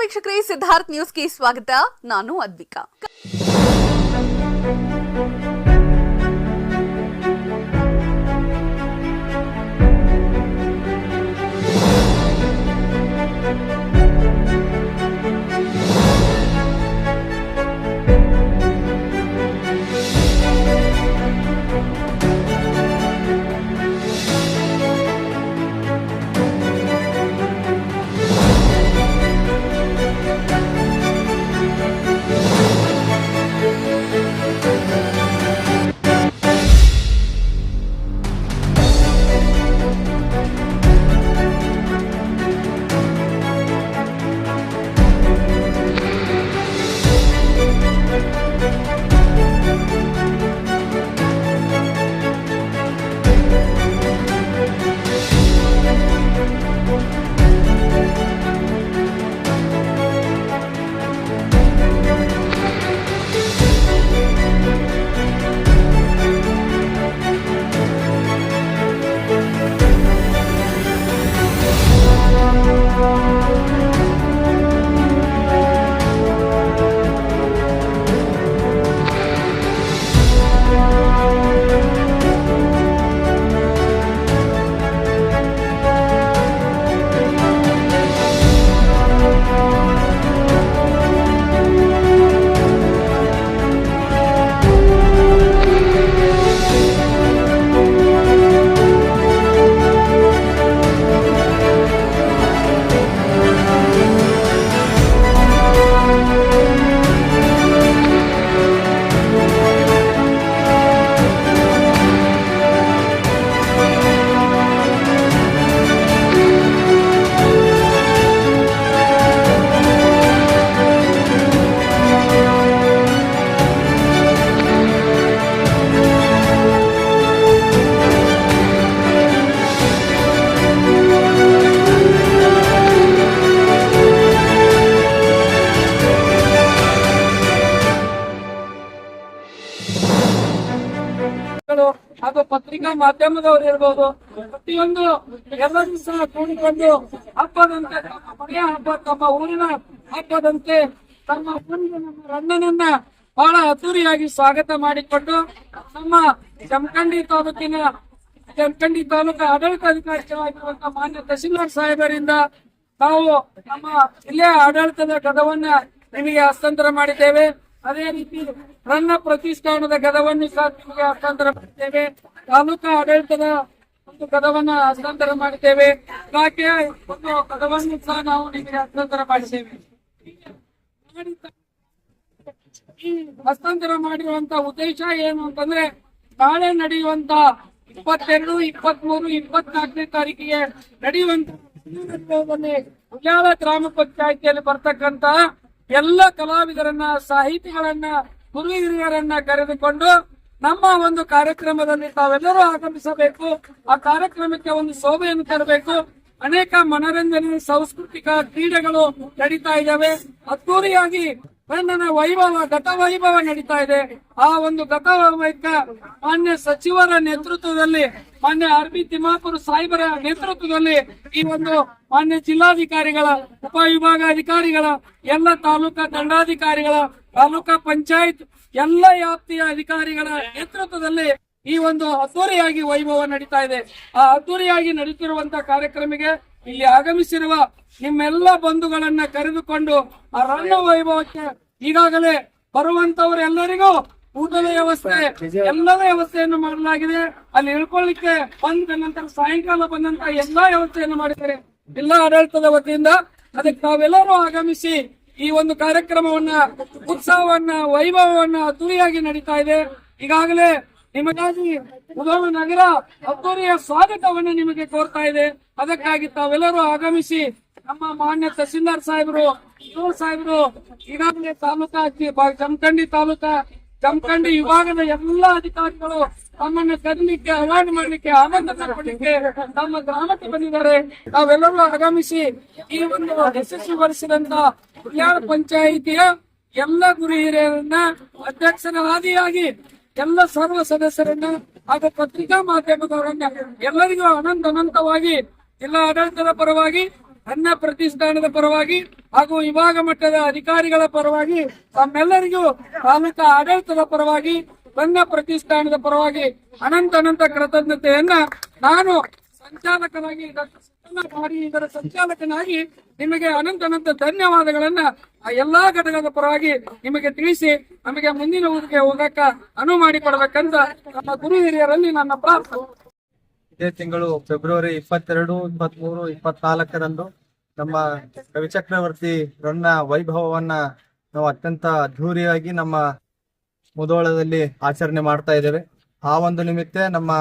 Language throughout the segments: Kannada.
ವೀಕ್ಷಕರೇ, ಸಿದ್ಧಾರ್ಥ್ ನ್ಯೂಸ್ಗೆ ಸ್ವಾಗತ. ನಾನು ಅದ್ವಿಕಾ. ಹಾಗೂ ಪತ್ರಿಕಾ ಮಾಧ್ಯಮದವರು ಇರಬಹುದು, ಪ್ರತಿಯೊಂದು ಎಲ್ಲರೂ ಸಹ ಕೂಡಿಕೊಂಡು ಹಬ್ಬದಂತೆ ತಮ್ಮ ಮನೆಯ ಹಬ್ಬ, ತಮ್ಮ ಊರಿನ ಹಬ್ಬದಂತೆ ತಮ್ಮ ಊರಿಗೆ ನಮ್ಮ ರನ್ನನನ್ನ ಬಹಳ ಅದ್ದೂರಿಯಾಗಿ ಸ್ವಾಗತ ಮಾಡಿಕೊಂಡು ನಮ್ಮ ಜಮಖಂಡಿ ತಾಲೂಕು ಆಡಳಿತಾಧಿಕಾರಿಗಳಾಗಿರುವಂತಹ ಮಾನ್ಯ ತಹಸೀಲ್ದಾರ್ ಸಾಹೇಬರಿಂದ ನಾವು ನಮ್ಮ ಜಿಲ್ಲೆಯ ಆಡಳಿತದ ಗದವನ್ನ ನಿಮಗೆ ಹಸ್ತಾಂತರ ಮಾಡಿದ್ದೇವೆ. ಅದೇ ರೀತಿ ರನ್ನ ಪ್ರತಿಷ್ಠಾನದ ಗದವನ್ನು ಸಹ ನಿಮಗೆ ಹಸ್ತಾಂತರ ಮಾಡಿದ್ದೇವೆ. ತಾಲೂಕಾ ಆಡಳಿತದ ಒಂದು ಗದವನ್ನ ಹಸ್ತಾಂತರ ಮಾಡಿದ್ದೇವೆ. ಇಲಾಖೆಯ ಒಂದು ಗದವನ್ನು ಸಹ ನಾವು ನಿಮಗೆ ಹಸ್ತಾಂತರ ಮಾಡಿದ್ದೇವೆ. ಈ ಹಸ್ತಾಂತರ ಮಾಡಿರುವಂತ ಉದ್ದೇಶ ಏನು ಅಂತಂದ್ರೆ, ನಾಳೆ ನಡೆಯುವಂತ 22, 23, 24ನೇ ತಾರೀಕಿಗೆ ನಡೆಯುವಂತ ಉಳ್ಳಾಲ ಗ್ರಾಮ ಪಂಚಾಯಿತಿಯಲ್ಲಿ ಬರ್ತಕ್ಕಂತ ಎಲ್ಲ ಕಲಾವಿದರನ್ನ, ಸಾಹಿತಿಗಳನ್ನ, ಗುರು ಹಿರಿಯರನ್ನ ಕರೆದುಕೊಂಡು ನಮ್ಮ ಒಂದು ಕಾರ್ಯಕ್ರಮದಲ್ಲಿ ತಾವೆಲ್ಲರೂ ಆಗಮಿಸಬೇಕು. ಆ ಕಾರ್ಯಕ್ರಮಕ್ಕೆ ಒಂದು ಶೋಭೆಯನ್ನು ತರಬೇಕು. ಅನೇಕ ಮನರಂಜನೆ, ಸಾಂಸ್ಕೃತಿಕ ಕ್ರೀಡೆಗಳು ನಡೀತಾ ಇದ್ದಾವೆ. ಅದ್ದೂರಿಯಾಗಿ ರನ್ನನ ವೈಭವ, ಗತವೈಭವ ನಡೀತಾ ಇದೆ. ಆ ಒಂದು ಗತವೈಭವಕ್ಕೆ ಮಾನ್ಯ ಸಚಿವರ ನೇತೃತ್ವದಲ್ಲಿ, ಮಾನ್ಯ ಆರ್.ಬಿ. ತಿಮ್ಮಾಪುರ ಸಾಹೇಬರ ನೇತೃತ್ವದಲ್ಲಿ ಈ ಒಂದು ಮಾನ್ಯ ಜಿಲ್ಲಾಧಿಕಾರಿಗಳ, ಉಪವಿಭಾಗಾಧಿಕಾರಿಗಳ, ಎಲ್ಲ ತಾಲೂಕಾ ದಂಡಾಧಿಕಾರಿಗಳ, ತಾಲೂಕಾ ಪಂಚಾಯತ್ ಎಲ್ಲ ವ್ಯಾಪ್ತಿಯ ಅಧಿಕಾರಿಗಳ ನೇತೃತ್ವದಲ್ಲಿ ಈ ಒಂದು ಅದ್ದೂರಿಯಾಗಿ ವೈಭವ ನಡೀತಾ ಇದೆ. ಆ ಅದ್ದೂರಿಯಾಗಿ ನಡೀತಿರುವಂತಹ ಕಾರ್ಯಕ್ರಮಕ್ಕೆ ಇಲ್ಲಿ ಆಗಮಿಸಿರುವ ನಿಮ್ಮೆಲ್ಲ ಬಂಧುಗಳನ್ನ ಕರೆದುಕೊಂಡು ಆ ರನ್ನ ವೈಭವಕ್ಕೆ ಈಗಾಗಲೇ ಬರುವಂತವರೆಲ್ಲರಿಗೂ ಊಟದ ವ್ಯವಸ್ಥೆ, ಎಲ್ಲದ ವ್ಯವಸ್ಥೆಯನ್ನು ಮಾಡಲಾಗಿದೆ. ಅಲ್ಲಿ ಇಳ್ಕೊಳ್ಳಿಕ್ಕೆ ಬಂದ ನಂತರ ಸಾಯಂಕಾಲ ಬಂದಂತ ಎಲ್ಲಾ ವ್ಯವಸ್ಥೆಯನ್ನು ಮಾಡಿದ್ದಾರೆ ಜಿಲ್ಲಾ ಆಡಳಿತದ ವತಿಯಿಂದ. ಅದಕ್ಕೆ ತಾವೆಲ್ಲರೂ ಆಗಮಿಸಿ ಈ ಒಂದು ಕಾರ್ಯಕ್ರಮವನ್ನ, ಉತ್ಸವವನ್ನ, ವೈಭವವನ್ನ ಅದ್ದೂರಿಯಾಗಿ ನಡೀತಾ ಇದೆ. ಈಗಾಗಲೇ ನಿಮಗಾಗಿ ಉದೋಮ ನಗರ ಅದ್ದೂರಿಯ ಸ್ವಾಗತವನ್ನು ನಿಮಗೆ ಕೋರ್ತಾ ಇದೆ. ಅದಕ್ಕಾಗಿ ತಾವೆಲ್ಲರೂ ಆಗಮಿಸಿ ನಮ್ಮ ಮಾನ್ಯ ತಹಸೀಲ್ದಾರ್ ಸಾಹೇಬರು, ಈಗಾಗಲೇ ಜಮಖಂಡಿ ವಿಭಾಗದ ಎಲ್ಲಾ ಅಧಿಕಾರಿಗಳು ತಮ್ಮನ್ನು ಕರೀಲಿಕ್ಕೆ, ಅವಾರ್ಡ್ ಮಾಡ್ಲಿಕ್ಕೆ, ಆನಂದ ಪಡಲಿಕ್ಕೆ ನಮ್ಮ ಗ್ರಾಮಕ್ಕೆ ಬಂದಿದ್ದಾರೆ. ತಾವೆಲ್ಲರೂ ಆಗಮಿಸಿ ಈ ಒಂದು ಯಶಸ್ವಿಗೊಳಿಸಿದಂತ ಉಳ್ಳಾಲ ಪಂಚಾಯಿತಿಯ ಎಲ್ಲ ಗುರು ಹಿರಿಯರನ್ನ, ಅಧ್ಯಕ್ಷರ ಆದಿಯಾಗಿ ಎಲ್ಲ ಸರ್ವ ಸದಸ್ಯರನ್ನ ಹಾಗೂ ಪತ್ರಿಕಾ ಮಾಧ್ಯಮದವರನ್ನ ಎಲ್ಲರಿಗೂ ಅನಂತವಾಗಿ ಜಿಲ್ಲಾ ಆಡಳಿತದ ಪರವಾಗಿ ರನ್ನ ಪ್ರತಿಷ್ಠಾನದ ಪರವಾಗಿ ಹಾಗೂ ವಿಭಾಗ ಮಟ್ಟದ ಅಧಿಕಾರಿಗಳ ಪರವಾಗಿ ತಮ್ಮೆಲ್ಲರಿಗೂ ತಾಲೂಕಾ ಆಡಳಿತದ ಪರವಾಗಿ ರನ್ನ ಪ್ರತಿಷ್ಠಾನದ ಪರವಾಗಿ ಅನಂತ ಕೃತಜ್ಞತೆಯನ್ನ ನಾನು ಸಂಚಾಲಕನಾಗಿ ಮಾಡಿ ಇದರ ಸಂಚಾಲಕನಾಗಿ ನಿಮಗೆ ಅನಂತ ಧನ್ಯವಾದಗಳನ್ನ ಆ ಎಲ್ಲಾ ಘಟಕದ ಪರವಾಗಿ ನಿಮಗೆ ತಿಳಿಸಿ ನಮಗೆ ಮುಂದಿನ ಊರಿಗೆ ಹೋಗಕ್ಕ ಅನುವು ಮಾಡಿಕೊಡ್ಬೇಕಂತ ನಮ್ಮ ಗುರು ಹಿರಿಯರಲ್ಲಿ ನನ್ನ ಪ್ರಾರ್ಥನೆ. ಇದೇ ತಿಂಗಳು ಫೆಬ್ರವರಿ 22, 23, 24ರಂದು ನಮ್ಮ ಕವಿಚಕ್ರವರ್ತಿ ರನ್ನ ವೈಭವವನ್ನ ನಾವು ಅತ್ಯಂತ ಅದ್ಧೂರಿಯಾಗಿ ನಮ್ಮ ಮುಧೋಳದಲ್ಲಿ ಆಚರಣೆ ಮಾಡ್ತಾ ಇದ್ದೇವೆ. ಆ ಒಂದು ನಿಮಿತ್ತ ನಮ್ಮ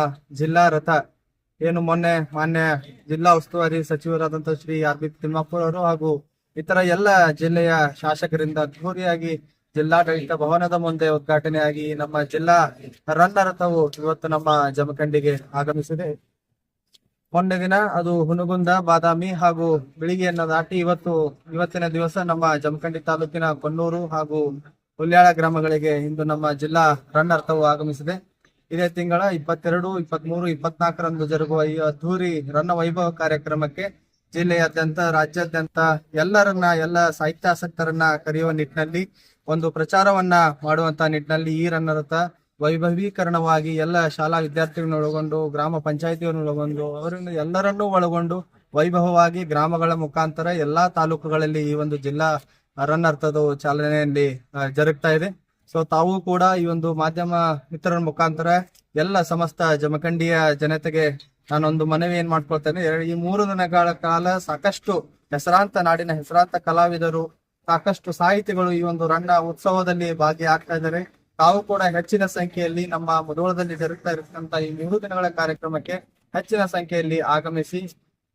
ಜಿಲ್ಲಾ ರಥ ಏನು ಮೊನ್ನೆ ಮಾನ್ಯ ಜಿಲ್ಲಾ ಉಸ್ತುವಾರಿ ಸಚಿವರಾದಂತಹ ಶ್ರೀ ಆರ್.ಬಿ. ತಿಮ್ಮಾಪುರ ಅವರು ಹಾಗೂ ಇತರ ಎಲ್ಲ ಜಿಲ್ಲೆಯ ಶಾಸಕರಿಂದ ಅದ್ಧೂರಿಯಾಗಿ ಜಿಲ್ಲಾಡಳಿತ ಭವನದ ಮುಂದೆ ಉದ್ಘಾಟನೆಯಾಗಿ ನಮ್ಮ ಜಿಲ್ಲಾ ರನ್ನ ರಥವು ಇವತ್ತು ನಮ್ಮ ಜಮಖಂಡಿಗೆ ಆಗಮಿಸಿದೆ. ಮೊನ್ನೆ ದಿನ ಅದು ಹುನಗುಂದ, ಬಾದಾಮಿ ಹಾಗೂ ಬಿಳಿಗಿಯನ್ನು ದಾಟಿ ಇವತ್ತಿನ ದಿವಸ ನಮ್ಮ ಜಮಖಂಡಿ ತಾಲೂಕಿನ ಕೊಣ್ಣೂರು ಹಾಗೂ ಹುಲ್ಯಾಳ ಗ್ರಾಮಗಳಿಗೆ ಇಂದು ನಮ್ಮ ಜಿಲ್ಲಾ ರನ್ನ ರಥವು ಆಗಮಿಸಿದೆ. ಇದೇ ತಿಂಗಳ 22, 23, 24ರಂದು ಜರುಗುವ ಈ ಅದ್ಧೂರಿ ರನ್ನ ವೈಭವ ಕಾರ್ಯಕ್ರಮಕ್ಕೆ ಜಿಲ್ಲೆಯಾದ್ಯಂತ ರಾಜ್ಯಾದ್ಯಂತ ಎಲ್ಲ ಸಾಹಿತ್ಯಾಸಕ್ತರನ್ನ ಕರೆಯುವ ನಿಟ್ಟಿನಲ್ಲಿ ಒಂದು ಪ್ರಚಾರವನ್ನ ಮಾಡುವಂತ ನಿಟ್ಟಿನಲ್ಲಿ ಈ ರನ್ನ ರಥ ವೈಭವೀಕರಣವಾಗಿ ಎಲ್ಲ ಶಾಲಾ ವಿದ್ಯಾರ್ಥಿಗಳನ್ನು ಒಳಗೊಂಡು ಗ್ರಾಮ ಪಂಚಾಯಿತಿಯನ್ನು ಒಳಗೊಂಡು ಅವರನ್ನು ಎಲ್ಲರನ್ನೂ ಒಳಗೊಂಡು ವೈಭವವಾಗಿ ಗ್ರಾಮಗಳ ಮುಖಾಂತರ ಎಲ್ಲಾ ತಾಲೂಕುಗಳಲ್ಲಿ ಈ ಒಂದು ಜಿಲ್ಲಾ ರನ್ನ ರಥದ ಚಾಲನೆಯಲ್ಲಿ ಜರುಗ್ತಾ ಇದೆ. ಸೊ ತಾವು ಕೂಡ ಈ ಒಂದು ಮಾಧ್ಯಮ ಮಿತ್ರರ ಮುಖಾಂತರ ಎಲ್ಲ ಸಮಸ್ತ ಜಮಖಂಡಿಯ ಜನತೆಗೆ ನಾನೊಂದು ಮನವಿ ಏನ್ ಮಾಡ್ಕೊಳ್ತೇನೆ. ಈ 3 ದಿನಗಳ ಕಾಲ ಸಾಕಷ್ಟು ನಾಡಿನ ಹೆಸರಾಂತ ಕಲಾವಿದರು, ಸಾಕಷ್ಟು ಸಾಹಿತಿಗಳು ಈ ಒಂದು ರನ್ನ ಉತ್ಸವದಲ್ಲಿ ಭಾಗಿಯಾಗ್ತಾ ಇದ್ದಾರೆ. ತಾವು ಕೂಡ ಹೆಚ್ಚಿನ ಸಂಖ್ಯೆಯಲ್ಲಿ ನಮ್ಮ ಮುಧೋಳದಲ್ಲಿ ಜರುಗ್ತಾ ಇರತಕ್ಕಂತ ಈ 3 ದಿನಗಳ ಕಾರ್ಯಕ್ರಮಕ್ಕೆ ಹೆಚ್ಚಿನ ಸಂಖ್ಯೆಯಲ್ಲಿ ಆಗಮಿಸಿ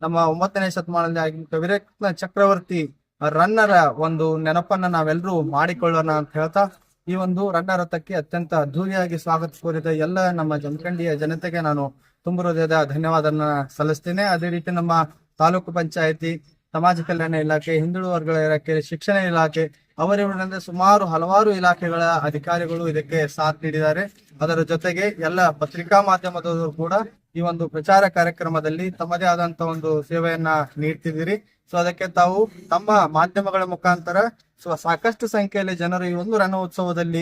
ನಮ್ಮ 9ನೇ ಶತಮಾನದಲ್ಲಿ ಆಗಿನ ಕವಿರತ್ನ ಚಕ್ರವರ್ತಿ ರನ್ನರ ಒಂದು ನೆನಪನ್ನ ನಾವೆಲ್ಲರೂ ಮಾಡಿಕೊಳ್ಳೋಣ ಅಂತ ಹೇಳ್ತಾ ಈ ಒಂದು ರನ್ನ ರಥಕ್ಕೆ ಅತ್ಯಂತ ಅದ್ಧೂರಿಯಾಗಿ ಸ್ವಾಗತ ಕೋರಿದ ಎಲ್ಲ ನಮ್ಮ ಜಮಖಂಡಿಯ ಜನತೆಗೆ ನಾನು ತುಂಬ ಹೃದಯದ ಧನ್ಯವಾದನ ಸಲ್ಲಿಸ್ತೇನೆ. ಅದೇ ರೀತಿ ನಮ್ಮ ತಾಲೂಕು ಪಂಚಾಯತಿ, ಸಮಾಜ ಕಲ್ಯಾಣ ಇಲಾಖೆ, ಹಿಂದುಳಿದ ವರ್ಗಗಳ ಇಲಾಖೆ, ಶಿಕ್ಷಣ ಇಲಾಖೆ ಅವರಿವರಂತೆ ಸುಮಾರು ಹಲವಾರು ಇಲಾಖೆಗಳ ಅಧಿಕಾರಿಗಳು ಇದಕ್ಕೆ ಸಾಥ್ ನೀಡಿದ್ದಾರೆ. ಅದರ ಜೊತೆಗೆ ಎಲ್ಲ ಪತ್ರಿಕಾ ಮಾಧ್ಯಮದವರು ಕೂಡ ಈ ಒಂದು ಪ್ರಚಾರ ಕಾರ್ಯಕ್ರಮದಲ್ಲಿ ತಮ್ಮದೇ ಆದಂತ ಒಂದು ಸೇವೆಯನ್ನ ನೀಡ್ತಿದ್ದೀರಿ. ಸೊ ಅದಕ್ಕೆ ತಾವು ತಮ್ಮ ಮಾಧ್ಯಮಗಳ ಮುಖಾಂತರ ಸಾಕಷ್ಟು ಸಂಖ್ಯೆಯಲ್ಲಿ ಜನರು ಈ ಒಂದು ರನ್ನ ಉತ್ಸವದಲ್ಲಿ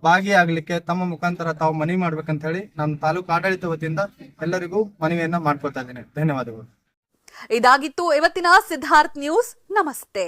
ಭಾಗಿಯಾಗ್ಲಿಕ್ಕೆ ತಮ್ಮ ಮುಖಾಂತರ ತಾವು ಮನವಿ ಮಾಡ್ಬೇಕಂತ ಹೇಳಿ ನಮ್ಮ ತಾಲೂಕು ಆಡಳಿತ ವತಿಯಿಂದ ಎಲ್ಲರಿಗೂ ಮನವಿಯನ್ನ ಮಾಡ್ಕೊಳ್ತಾ ಇದ್ದೇನೆ. ಧನ್ಯವಾದಗಳು. ಇದಾಗಿತ್ತು ಇವತ್ತಿನ ಸಿದ್ಧಾರ್ಥ್ ನ್ಯೂಸ್. ನಮಸ್ತೆ.